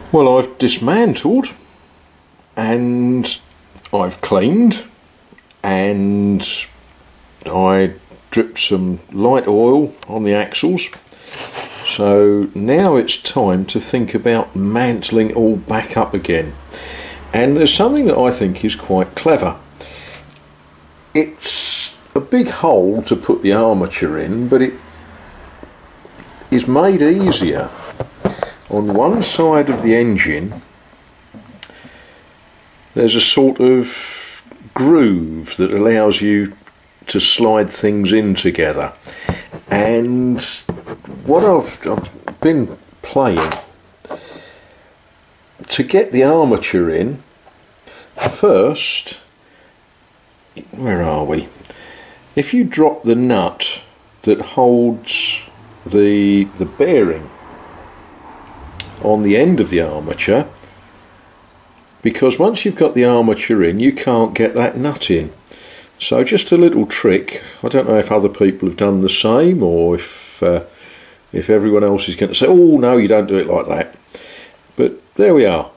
Well, I've dismantled and I've cleaned and I dripped some light oil on the axles. So now it's time to think about mantling all back up again. And there's something that I think is quite clever. It's a big hole to put the armature in, but it is made easier. On one side of the engine there's a sort of groove that allows you to slide things in together, and what I've been playing to get the armature in, first, where are we? If you drop the nut that holds the bearing on the end of the armature, because once you've got the armature in you can't get that nut in. So just a little trick. I don't know if other people have done the same, or if everyone else is going to say, oh no, you don't do it like that. But there we are.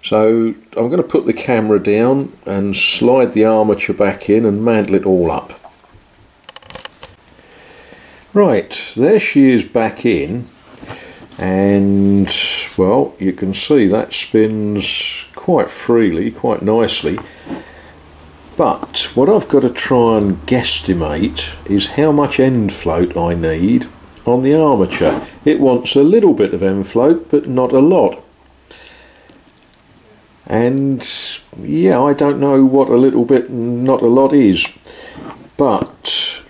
So I'm going to put the camera down and slide the armature back in and mantle it all up. Right, there she is back in. And well, you can see that spins quite freely, quite nicely, but what I've got to try and guesstimate is how much end float I need on the armature. It wants a little bit of end float, but not a lot. And yeah, I don't know what a little bit and not a lot is, but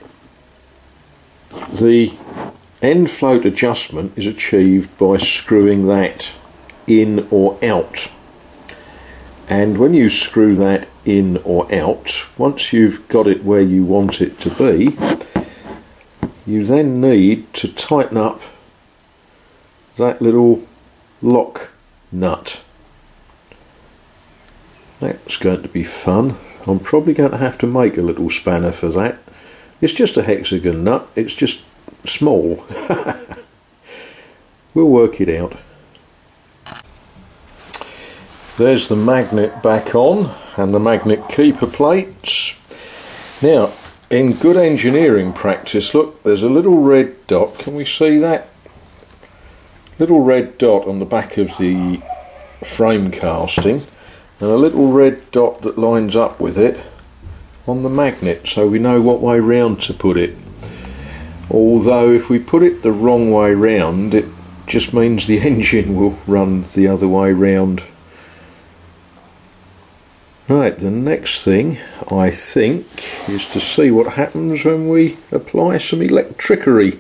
the end float adjustment is achieved by screwing that in or out. And when you screw that in or out, once you've got it where you want it to be, you then need to tighten up that little lock nut. That's going to be fun. I'm probably going to have to make a little spanner for that. It's just a hexagon nut, it's just small. We'll work it out. There's the magnet back on and the magnet keeper plates. Now, in good engineering practice, look, there's a little red dot. Can we see that? Little red dot on the back of the frame casting, and a little red dot that lines up with it on the magnet, so we know what way round to put it. Although if we put it the wrong way round, it just means the engine will run the other way round. Right, the next thing I think is to see what happens when we apply some electricery.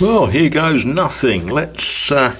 Well, here goes nothing. Let's see.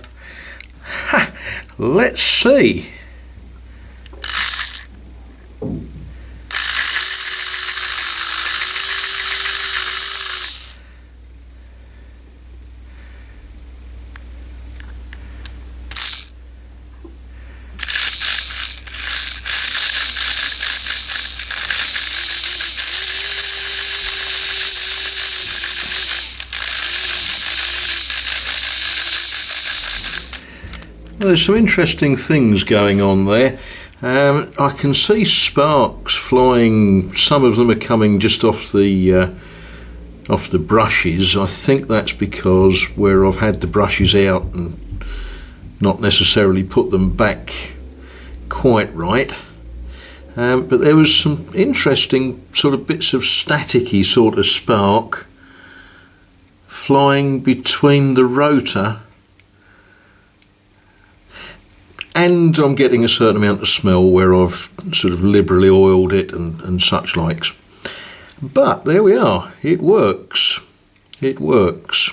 There's some interesting things going on there. I can see sparks flying. Some of them are coming just off the brushes. I think that's because where I've had the brushes out and not necessarily put them back quite right. But there was some interesting sort of bits of staticky sort of spark flying between the rotor, and I'm getting a certain amount of smell where I've sort of liberally oiled it and such likes. But there we are, it works. It works.